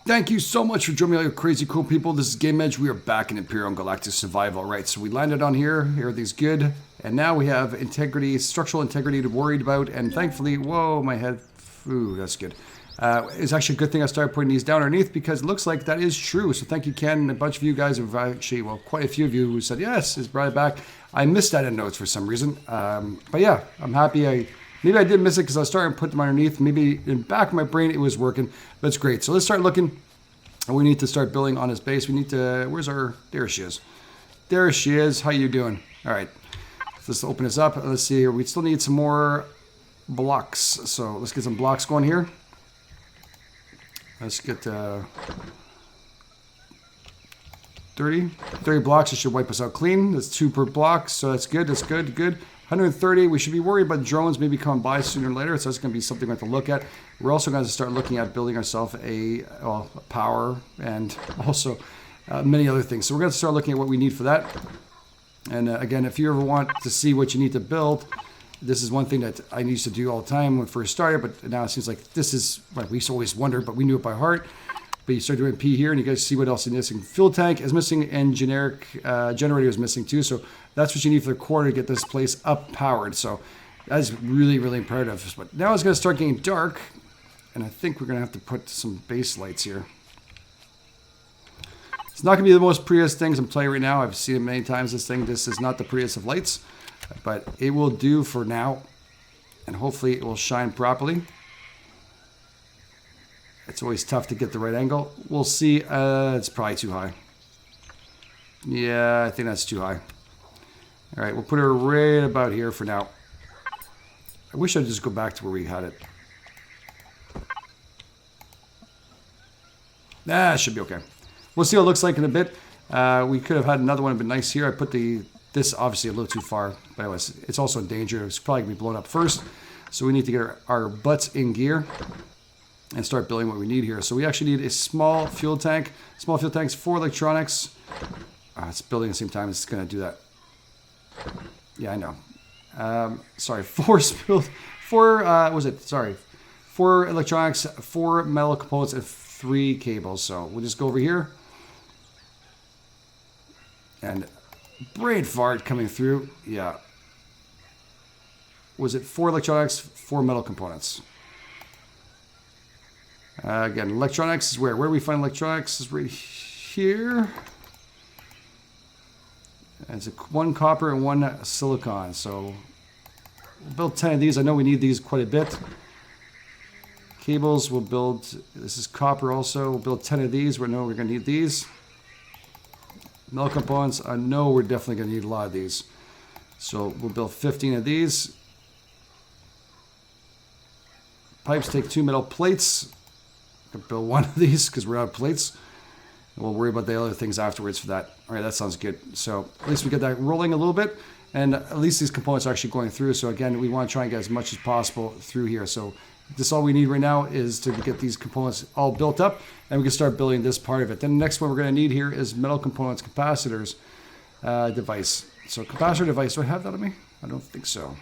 Thank you so much for joining me, all you crazy cool people. This is Game Edge. We are back in Empyrion Galactic Survival. Right, so we landed on here. Everything's good. And now we have integrity, structural integrity to worried about. And thankfully, whoa, my head. Ooh, that's good. It's actually a good thing I started putting these down underneath because it looks like that is true. So thank you, Ken. And a bunch of you guys have actually, well, quite a few of you who said, yes, it's brought it back. I missed that in notes for some reason. But yeah, I'm happy maybe I did miss it because I was starting to put them underneath. Maybe in the back of my brain it was working. But it's great. So let's start looking. And we need to start building on his base. We need to... Where's our... There she is. There she is. How you doing? All right. Let's open this up. Let's see here. We still need some more blocks. So let's get some blocks going here. Let's get 30 blocks. It should wipe us out clean. That's 2 per block. So that's good. That's good. Good. 130, we should be worried about drones maybe coming by sooner or later, so that's going to be something we have to look at. We're also going to start looking at building ourselves a power and also many other things. So we're going to start looking at what we need for that. And again, if you ever want to see what you need to build, this is one thing that I used to do all the time when I first started, but now it seems like this is, well, we used to always wonder, but we knew it by heart. But you start doing P here, and you guys see what else is missing. Fuel tank is missing, and generic generator is missing too. So that's what you need for the core to get this place up powered. So that is really, really imperative. But now it's going to start getting dark, and I think we're going to have to put some base lights here. It's not going to be the most prettiest things I'm telling you right now. I've seen it many times. This is not the prettiest of lights, but it will do for now, and hopefully it will shine properly. It's always tough to get the right angle. We'll see. It's probably too high. Yeah, I think that's too high. All right, we'll put her right about here for now. I wish I'd just go back to where we had it. Nah, should be okay. We'll see what it looks like in a bit. We could have had another one, but nice here. I put this obviously a little too far. But anyways, it's also in danger. It's probably going to be blown up first. So we need to get our butts in gear and start building what we need here. So we actually need a small fuel tank. Small fuel tanks, 4 electronics. It's building at the same time. It's going to do that. Yeah, I know. Sorry, 4 electronics, 4 metal components, and 3 cables. So we'll just go over here. And brain fart coming through. Yeah. Was it 4 electronics, 4 metal components? Again, electronics is where? Where do we find electronics? Is right here. And it's 1 copper and 1 silicon. So we'll build 10 of these. I know we need these quite a bit. Cables, we'll build, this is copper also. We'll build 10 of these. We know we're going to need these. Metal components, I know we're definitely going to need a lot of these. So we'll build 15 of these. Pipes take 2 metal plates. Build 1 of these because we're out of plates. And we'll worry about the other things afterwards for that. All right, that sounds good. So at least we get that rolling a little bit. And at least these components are actually going through. So again, we want to try and get as much as possible through here. So this all we need right now is to get these components all built up. And we can start building this part of it. Then the next one we're going to need here is metal components, capacitors device. So capacitor device, do I have that on me? I don't think so.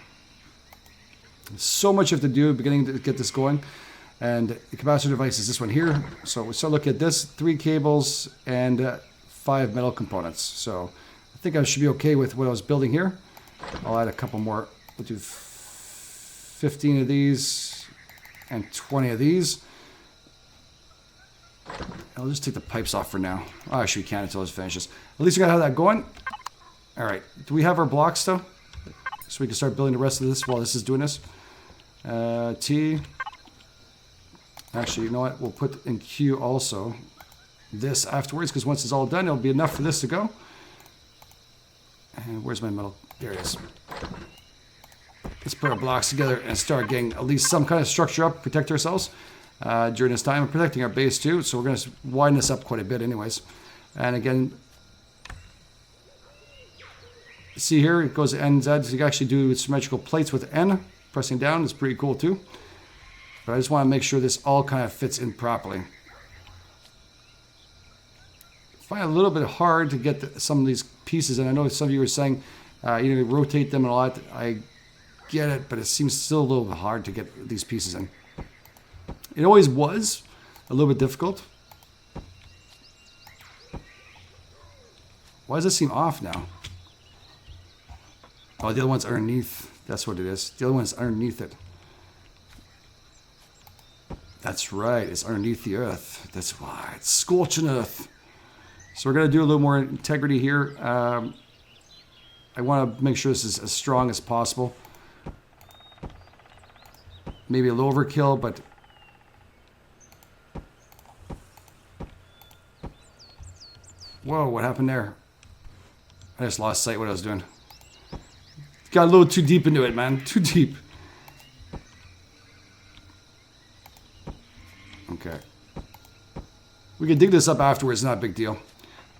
So much you have to do beginning to get this going. And the capacitor device is this one here. So we start looking at this, 3 cables and 5 metal components. So I think I should be okay with what I was building here. I'll add a couple more. We'll do 15 of these and 20 of these. I'll just take the pipes off for now. Oh, actually, we can't until it finishes. At least we got to have that going. All right. Do we have our blocks though? So we can start building the rest of this while this is doing this. T. Actually, you know what? We'll put in Q also this afterwards because once it's all done, it'll be enough for this to go. And where's my metal? There it is. Let's put our blocks together and start getting at least some kind of structure up, protect ourselves during this time, and protecting our base too. So we're going to widen this up quite a bit anyways. And again, see here, it goes to N, Z. So you can actually do symmetrical plates with N. Pressing down is pretty cool too. But I just want to make sure this all kind of fits in properly. I find it a little bit hard to get some of these pieces, and I know some of you were saying, rotate them and all that. I get it, but it seems still a little bit hard to get these pieces in. It always was a little bit difficult, Why does it seem off now? Oh, the other one's underneath. That's what it is. The other one's underneath it. That's right. It's underneath the earth. That's why. It's scorching earth. So we're going to do a little more integrity here. I want to make sure this is as strong as possible. Maybe a little overkill, but... Whoa, what happened there? I just lost sight of what I was doing. Got a little too deep into it, man. Too deep. Okay. We can dig this up afterwards, not a big deal.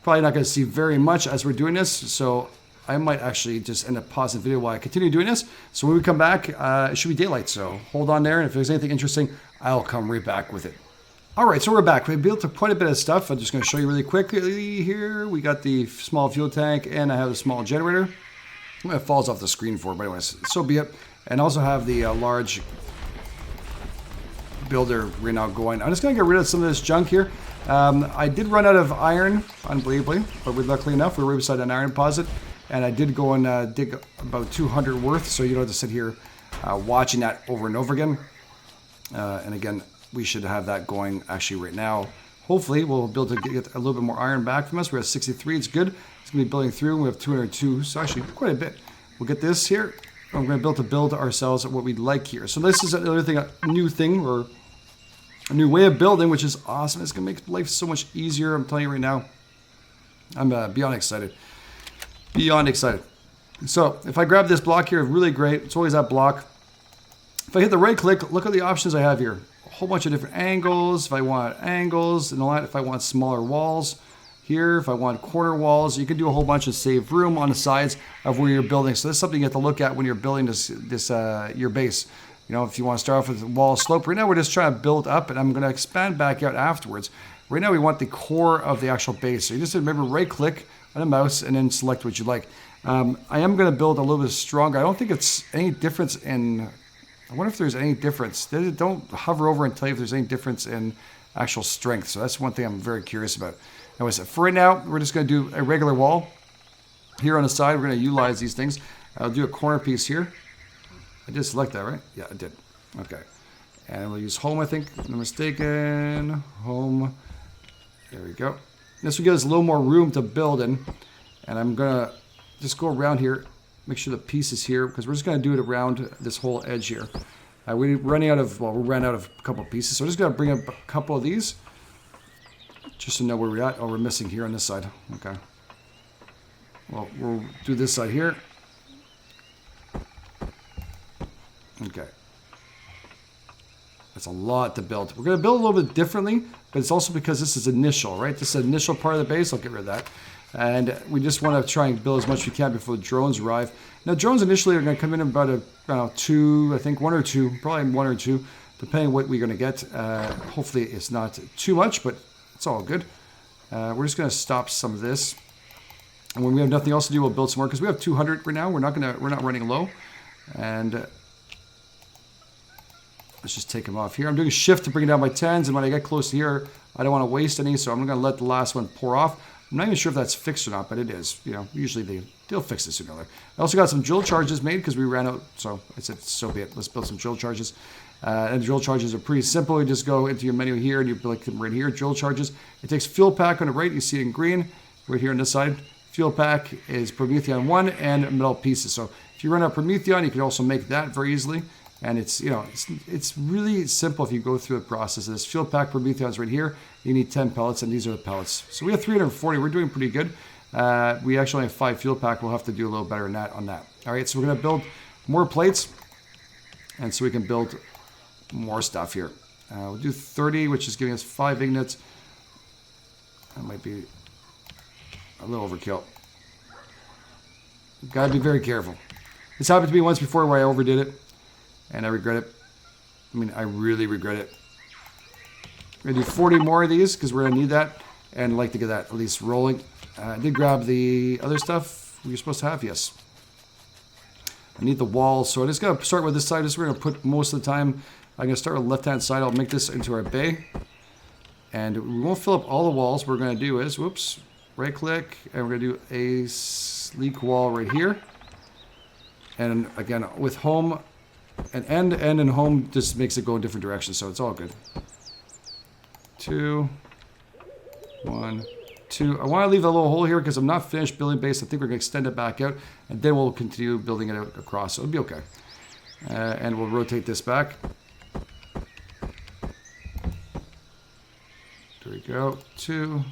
Probably not going to see very much as we're doing this, so I might actually just end up pausing the video while I continue doing this. So when we come back, it should be daylight, so hold on there, and if there's anything interesting, I'll come right back with it. Alright, so we're back. We built quite a bit of stuff. I'm just going to show you really quickly here. We got the small fuel tank, and I have a small generator. It falls off the screen for it, but anyways, so be it. And also have the large builder right now going. I'm just going to get rid of some of this junk here. I did run out of iron, unbelievably, but luckily enough, we were right beside an iron deposit. And I did go and dig about 200 worth, so you don't have to sit here watching that over and over again. And again, we should have that going actually right now. Hopefully, we'll be able to get a little bit more iron back from us. We're at 63, it's good. It's going to be building through, and we have 202, so actually quite a bit. We'll get this here, and we're going to build ourselves what we'd like here. So this is another thing, a new thing, or a new way of building, which is awesome. It's going to make life so much easier, I'm telling you right now. I'm beyond excited. Beyond excited. So, if I grab this block here, really great. It's always that block. If I hit the right click, look at the options I have here. A whole bunch of different angles. If I want angles and all that, if I want smaller walls here, if I want corner walls, you can do a whole bunch of save room on the sides of where you're building. So that's something you have to look at when you're building your base. You know, if you want to start off with the wall slope. Right now we're just trying to build up, and I'm going to expand back out afterwards. Right now we want the core of the actual base. So you just remember right click on a mouse and then select what you like. I am going to build a little bit stronger. I don't think it's any difference in... I wonder if there's any difference. Don't hover over and tell you if there's any difference in actual strength. So that's one thing I'm very curious about. Anyways, for right now, we're just going to do a regular wall. Here on the side, we're going to utilize these things. I'll do a corner piece here. I did select that, right? Yeah, I did. Okay. And we'll use home, I think. If I'm not mistaken. Home. There we go. This will give us a little more room to build in. And I'm going to just go around here. Make sure the piece is here, because we're just going to do it around this whole edge here. We ran out of a couple of pieces, so we're just going to bring up a couple of these, just to know where we're at. Oh, we're missing here on this side. Okay. Well, we'll do this side here. Okay. That's a lot to build. We're going to build a little bit differently, but it's also because this is initial, right? This is initial part of the base. I'll get rid of that. And we just want to try and build as much as we can before the drones arrive. Now, drones initially are going to come in about two, I think one or two, probably one or two, depending on what we're going to get. Hopefully, it's not too much, but it's all good. We're just going to stop some of this. And when we have nothing else to do, we'll build some more, because we have 200 right now. We're not running low. And let's just take them off here. I'm doing a shift to bring it down by 10s, and when I get close to here, I don't want to waste any, so I'm going to let the last one pour off. I'm not even sure if that's fixed or not, but it is. You know, usually they'll fix it sooner or later. I also got some drill charges made because we ran out, so I said, so be it. Let's build some drill charges. And drill charges are pretty simple. You just go into your menu here, and you click them right here, drill charges. It takes fuel pack on the right. You see it in green right here on this side. Fuel pack is Prometheon 1 and metal pieces. So if you run out Prometheon, you can also make that very easily. And it's, you know, it's really simple if you go through the process. This fuel pack Prometheon's right here. You need 10 pellets, and these are the pellets. So we have 340. We're doing pretty good. We actually only have 5 fuel pack. We'll have to do a little better than that on that. All right, so we're going to build more plates, and so we can build more stuff here. We'll do 30, which is giving us 5 ignits. That might be a little overkill. Got to be very careful. This happened to me once before where I overdid it. And I regret it. I mean, I really regret it. We're going to do 40 more of these because we're going to need that. And I'd like to get that at least rolling. I did grab the other stuff we're supposed to have. Yes. I need the walls. So I just got to start with this side. We're going to put most of the time. I'm going to start with the left-hand side. I'll make this into our bay. And we won't fill up all the walls. What we're going to do is, whoops, right click, and we're going to do a sleek wall right here. And again, with home, and end, and home just makes it go in different directions, so it's all good. 2, 1, 2. I want to leave a little hole here because I'm not finished building base. I think we're going to extend it back out, and then we'll continue building it out across, so it'll be okay. And we'll rotate this back. There we go. 2.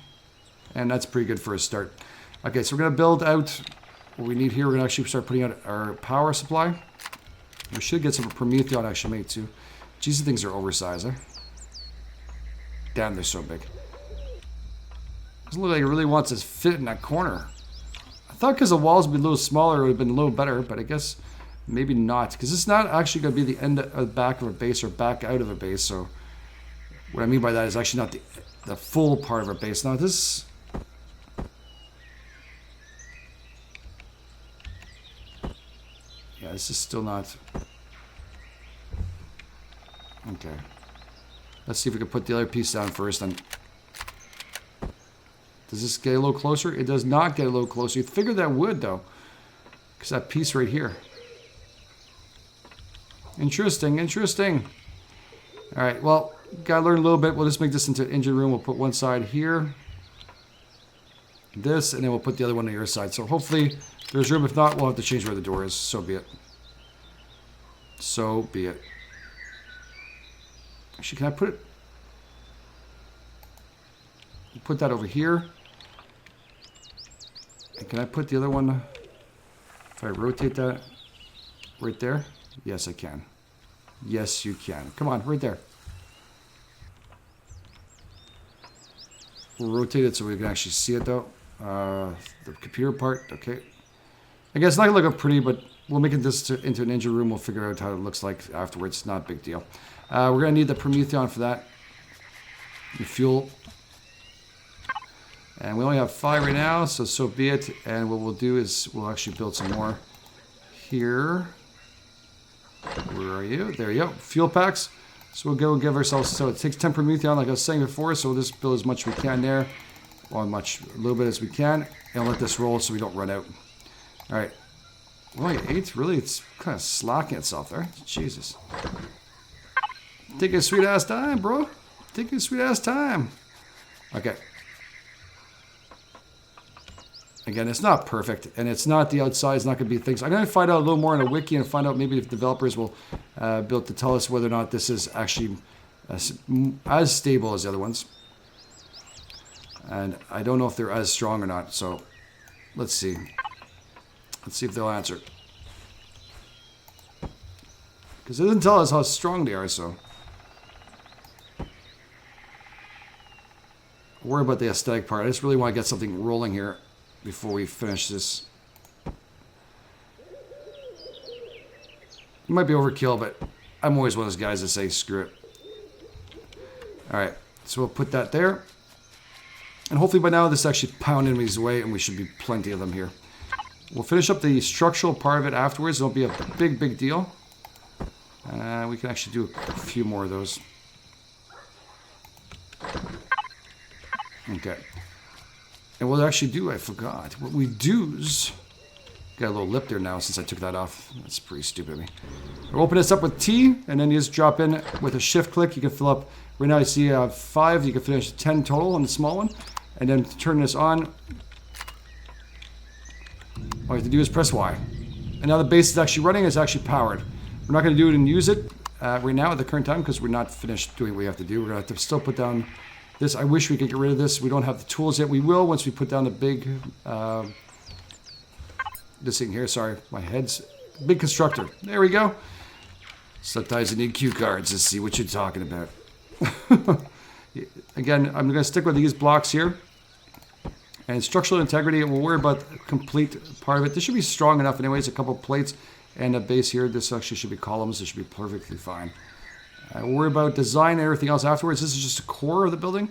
And that's pretty good for a start. Okay, so we're going to build out what we need here. We're going to actually start putting out our power supply. We should get some Prometheon actually made too. Jeez, these things are oversized, eh? Damn, they're so big. Doesn't look like it really wants to fit in that corner. I thought because the walls would be a little smaller, it would have been a little better, but I guess maybe not. Because it's not actually going to be the end of the back of a base or back out of a base. So what I mean by that is actually not the full part of our base. Now this... Yeah, this is still not... Okay. Let's see if we can put the other piece down first. Then. Does this get a little closer? It does not get a little closer. You'd figure that would, though. Because that piece right here. Interesting, interesting. Alright, well, gotta learn a little bit. We'll just make this into an engine room. We'll put one side here. This, and then we'll put the other one on the other side. So hopefully there's room. If not, we'll have to change where the door is. So be it. So be it. Actually, can I put it? Put that over here. And can I put the other one? If I rotate that right there? Yes, I can. Yes, you can. Come on, right there. We'll rotate it so we can actually see it, though. The computer part, okay. I guess it's not going to look pretty, but we'll make it into an engine room. We'll figure out how it looks like afterwards. Not a big deal. We're going to need the Prometheon for that. The fuel. And we only have 5 right now, so be it. And what we'll do is we'll actually build some more here. Where are you? There you go. Fuel packs. So we'll go give ourselves, so it takes 10 Prometheon, like I was saying before, so we'll just build as much as we can there. Or a little bit as we can. And let this roll so we don't run out. Alright. Well, 8? Really? It's kind of slacking itself there. Jesus. Take your sweet ass time, bro. Take your sweet ass time. Okay. Again, it's not perfect, and it's not the outside. It's not going to be things. I'm going to find out a little more in a wiki and find out maybe if developers will be able to tell us whether or not this is actually as stable as the other ones. And I don't know if they're as strong or not, so let's see. Let's see if they'll answer. Because it doesn't tell us how strong they are, so. Don't worry about the aesthetic part. I just really want to get something rolling here before we finish this. It might be overkill, but I'm always one of those guys that say screw it. Alright, so we'll put that there. And hopefully by now this actually pound enemies away and we should be plenty of them here. We'll finish up the structural part of it afterwards. It'll be a big deal. We can actually do a few more of those. Okay. And what we'll actually do, I forgot. What we do is... Got a little lip there now since I took that off. That's pretty stupid of me. We'll open this up with T, and then you just drop in with a shift click. You can fill up... Right now you see 5. You can finish 10 total on the small one. And then to turn this on, all you have to do is press Y. And now the base is actually running. It's actually powered. We're not going to do it and use it right now at the current time because we're not finished doing what we have to do. We're going to have to still put down this. I wish we could get rid of this. We don't have the tools yet. We will once we put down the big... this thing here. Sorry, my head's... Big constructor. There we go. Sometimes you need cue cards to see what you're talking about. Again, I'm going to stick with these blocks here. And structural integrity, we'll worry about the complete part of it. This should be strong enough anyways. A couple plates and a base here. This actually should be columns. This should be perfectly fine. We'll worry about design and everything else afterwards. This is just the core of the building.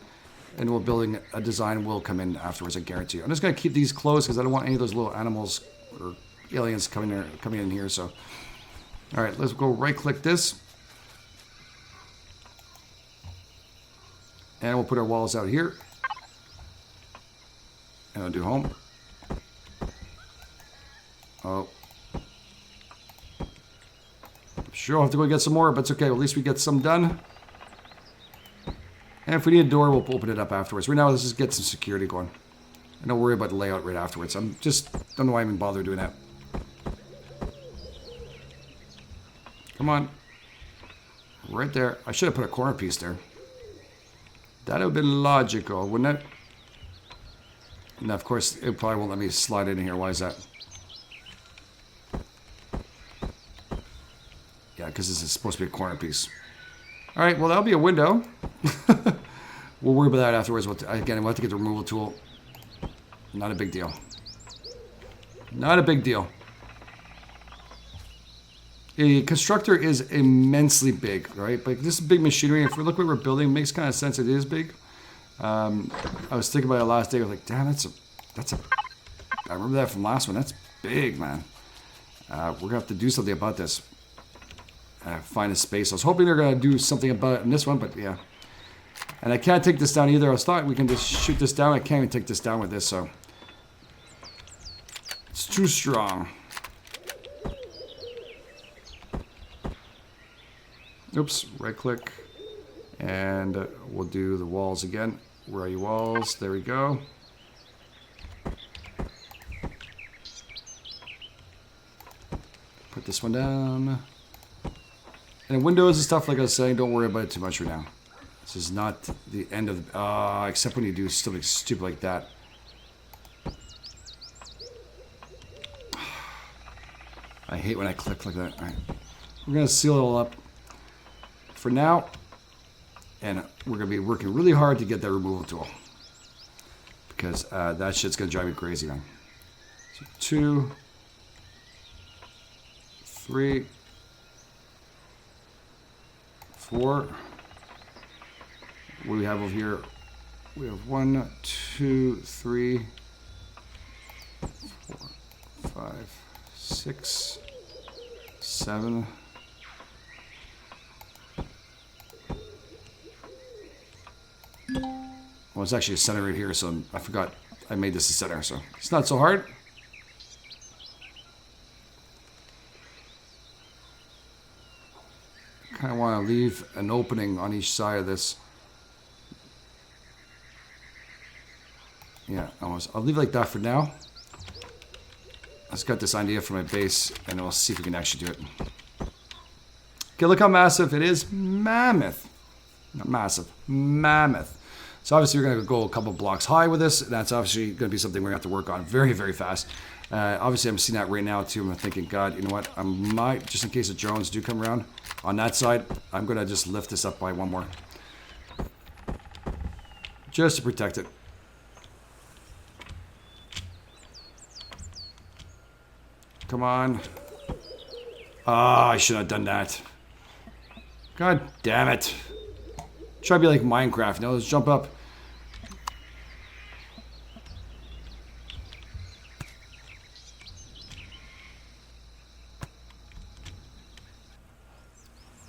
And we'll building a design will come in afterwards, I guarantee you. I'm just going to keep these closed because I don't want any of those little animals or aliens coming in here. So, all right, let's go right-click this. And we'll put our walls out here. And I'll do home. Oh. Sure, I'll have to go get some more, but it's okay. At least we get some done. And if we need a door, we'll open it up afterwards. Right now, let's just get some security going. And don't worry about the layout right afterwards. I'm just... don't know why I even bother doing that. Come on. Right there. I should have put a corner piece there. That would have been logical, wouldn't it? And of course, it probably won't let me slide in here. Why is that? Yeah, because this is supposed to be a corner piece. All right, well, that'll be a window. We'll worry about that afterwards. Again, we'll have to get the removal tool. Not a big deal. Not a big deal. A constructor is immensely big, right? But this is big machinery. If we look what we're building, it makes kind of sense it is big. I was thinking about it last day. I was like, damn, that's a... I remember that from last one. That's big, man. We're going to have to do something about this. Find a space. I was hoping they're going to do something about it in this one, but yeah. And I can't take this down either. I was thought we can just shoot this down. I can't even take this down with this, so... It's too strong. Oops, right click. And we'll do the walls again. Where are you, walls? There we go. Put this one down. And windows and stuff, like I was saying, don't worry about it too much right now. This is not the end of the... except when you do something stupid like that. I hate when I click like that. All right. We're going to seal it all up for now. And we're going to be working really hard to get that removal tool. Because that shit's going to drive me crazy, man. So 2, 3, 4. What do we have over here? We have 1, 2, 3, 4, 5, 6, 7. Well, it's actually a center right here, so I forgot I made this a center, so it's not so hard. Kind of want to leave an opening on each side of this. Yeah, almost. I'll leave it like that for now. I just got this idea for my base, and we'll see if we can actually do it. Okay, look how massive it is. Mammoth. Not massive. Mammoth. So obviously we're going to go a couple blocks high with this. That's obviously going to be something we're going to have to work on very, very fast. Obviously I'm seeing that right now too. I'm thinking, God, you know what? I might, just in case the drones do come around on that side, I'm going to just lift this up by one more. Just to protect it. Come on. Ah, I should have done that. God damn it. Try to be like Minecraft. Now let's jump up.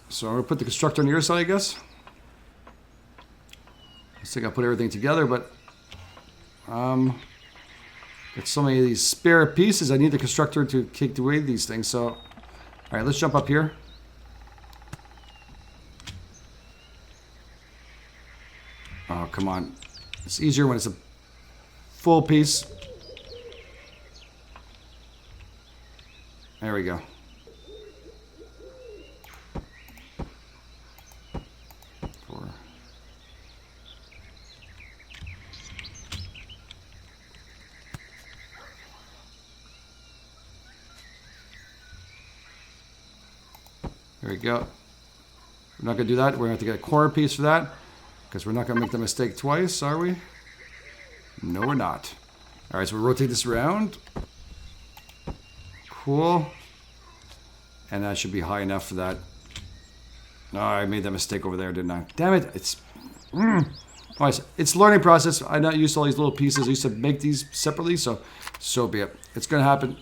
So I'm going to put the constructor on your side, I guess. I think I'll put everything together, but got so many of these spare pieces. I need the constructor to kick away these things. So, all right, let's jump up here. Oh, come on. It's easier when it's a full piece. There we go. There we go. We're not going to do that. We're going to have to get a corner piece for that. Because we're not going to make the mistake twice, are we? No, we're not. Alright, so we'll rotate this around. Cool. And that should be high enough for that. Oh, I made that mistake over there, didn't I? Damn it. It's... It's learning process. I'm not used to all these little pieces. I used to make these separately, so be it. It's going to happen.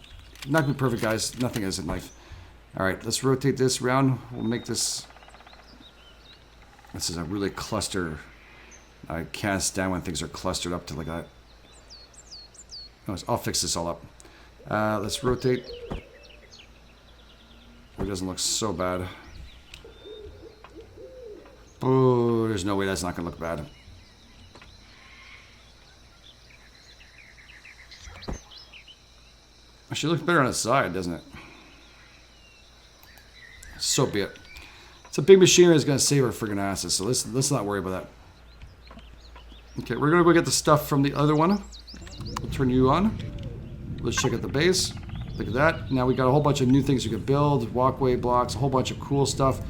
Not going to be perfect, guys. Nothing is in life. Alright, let's rotate this around. We'll make this... This is a really cluster. I can't stand when things are clustered up to like that. Anyways, I'll fix this all up. Let's rotate. It doesn't look so bad. Oh, there's no way that's not going to look bad. Actually, it looks better on its side, doesn't it? So be it. It's a big machinery that's going to save our friggin' asses, so let's not worry about that. Okay, we're going to go get the stuff from the other one. We'll turn you on. Let's check out the base. Look at that. Now we got a whole bunch of new things we can build, walkway blocks, a whole bunch of cool stuff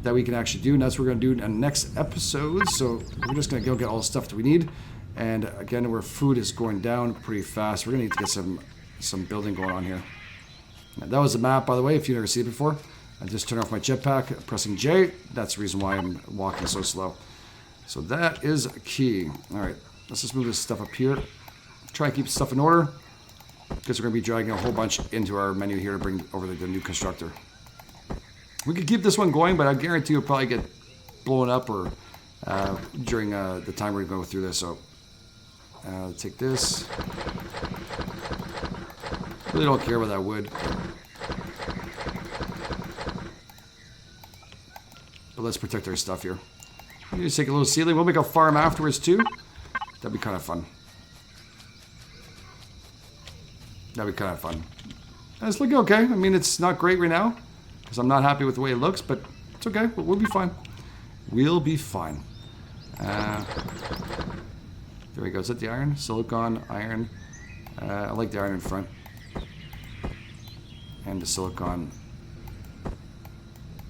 that we can actually do, and that's what we're going to do in the next episode. So we're just going to go get all the stuff that we need. And again, where food is going down pretty fast, we're going to need to get some building going on here. Now, that was the map, by the way, if you've never seen it before. I just turned off my jetpack, pressing J. That's the reason why I'm walking so slow. So that is key. All right, let's just move this stuff up here. Try and keep stuff in order, because we're going to be dragging a whole bunch into our menu here to bring over the new constructor. We could keep this one going, but I guarantee you'll probably get blown up or during the time we're going to go through this. So take this. Really don't care about that wood. But let's protect our stuff here. We just take a little ceiling. We'll make a farm afterwards too. That'd be kind of fun. That'd be kind of fun. It's looking okay. I mean, it's not great right now because I'm not happy with the way it looks, but it's okay. We'll be fine. We'll be fine. There we go. Is that the iron? Silicon, iron. I like the iron in front. And the silicon.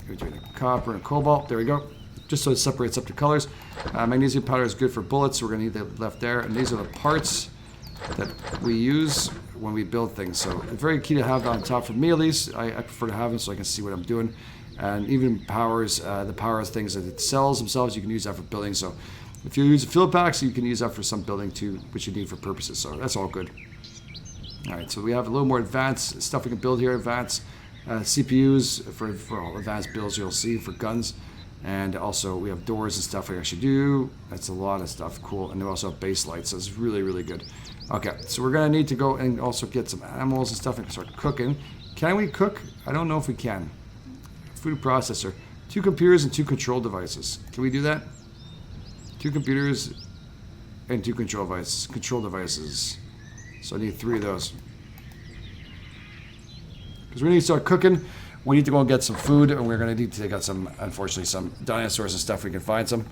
Between copper and cobalt. There we go. Just so it separates up the colors. Magnesium powder is good for bullets, so we're going to need that left there. And these are the parts that we use when we build things. So it's very key to have that on top. For me, at least, I prefer to have them so I can see what I'm doing. And even powers, the power things that it sells themselves, you can use that for building. So if you use field packs, you can use that for some building too, which you need for purposes. So that's all good. All right, so we have a little more advanced stuff we can build here. Advanced CPUs for advanced builds you'll see for guns. And also we have doors and stuff we actually do. That's a lot of stuff. Cool. And we also have base lights. So it's really, really good. Okay, so we're going to need to go and also get some animals and stuff and start cooking. Can we cook? I don't know if we can. Food processor. 2 computers and 2 control devices. Can we do that? 2 computers and 2 control devices. So I need 3 of those. Because we need to start cooking. We need to go and get some food, and we're going to need to take out some, unfortunately, some dinosaurs and stuff. We can find some,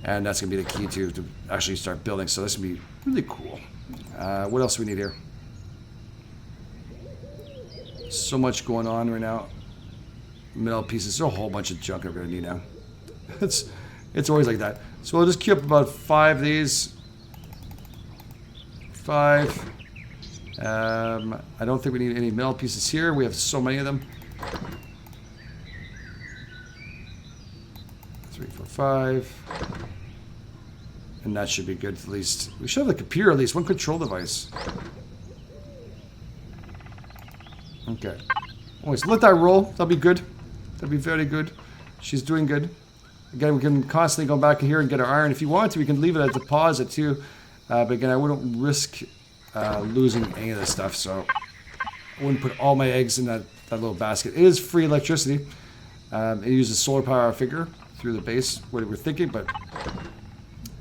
and that's going to be the key to actually start building. So this will be really cool. What else do we need here? So much going on right now. Metal pieces. There's a whole bunch of junk we're going to need now. It's always like that. So we'll just queue up about 5 of these. 5. I don't think we need any metal pieces here. We have so many of them. 3, 4, 5. And that should be good at least. We should have the computer at least. 1 control device. Okay. Always let that roll. That'll be good. That'll be very good. She's doing good. Again, we can constantly go back in here and get our iron. If you want to, we can leave it as a deposit too. But again, I wouldn't risk losing any of this stuff, so I wouldn't put all my eggs in that little basket. It is free electricity. It uses solar power, I figure, through the base, what we're thinking, but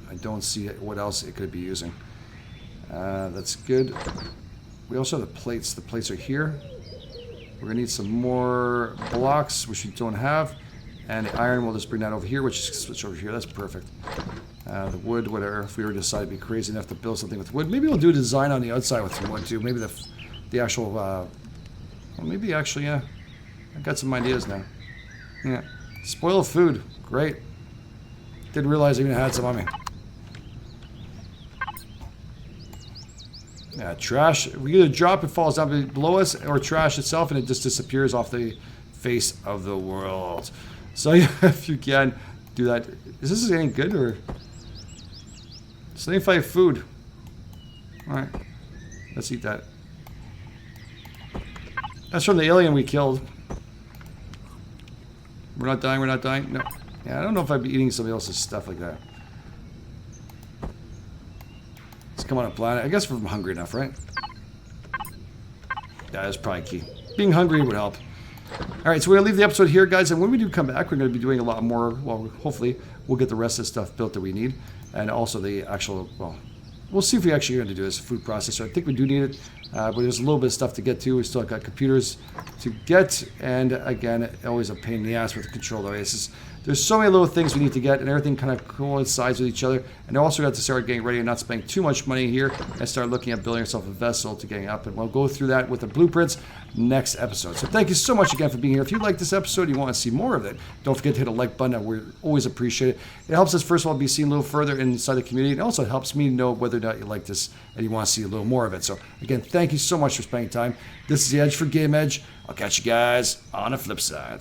I don't see what else it could be using. That's good. We also have the plates. The plates are here. We're going to need some more blocks, which we don't have. And the iron, we'll just bring that over here, which is switch over here. That's perfect. The wood, whatever. If we were to decide to be crazy enough to build something with wood, maybe we'll do a design on the outside with some wood too. Maybe the actual, well, maybe actually, yeah. I've got some ideas now. Yeah. Spoiled food. Great. Didn't realize I even had some on me. Yeah, trash. We either drop, it falls down below us, or trash itself, and it just disappears off the face of the world. So yeah, if you can do that. Is this any good or? 75 food. All right, let's eat that. That's from the alien we killed. We're not dying. We're not dying. No. Yeah, I don't know if I'd be eating somebody else's stuff like that. Let's come on a planet. I guess we're hungry enough, right? That is probably key. Being hungry would help. All right, so we're going to leave the episode here, guys. And when we do come back, we're going to be doing a lot more. Well, hopefully, we'll get the rest of the stuff built that we need. And also the actual, well, we'll see if we actually are going to do this food processor. I think we do need it. But there's a little bit of stuff to get to. We still got computers to get. And again, always a pain in the ass with the controller. There's so many little things we need to get, and everything kind of coincides with each other. And I also got to start getting ready and not spending too much money here and start looking at building yourself a vessel to getting up. And we'll go through that with the blueprints next episode. So thank you so much again for being here. If you like this episode, you want to see more of it, don't forget to hit a like button. We always appreciate it. It helps us, first of all, be seen a little further inside the community. And also helps me know whether or not you like this and you want to see a little more of it. So again, thank you so much for spending time. This is The Edge for Game Edge. I'll catch you guys on the flip side.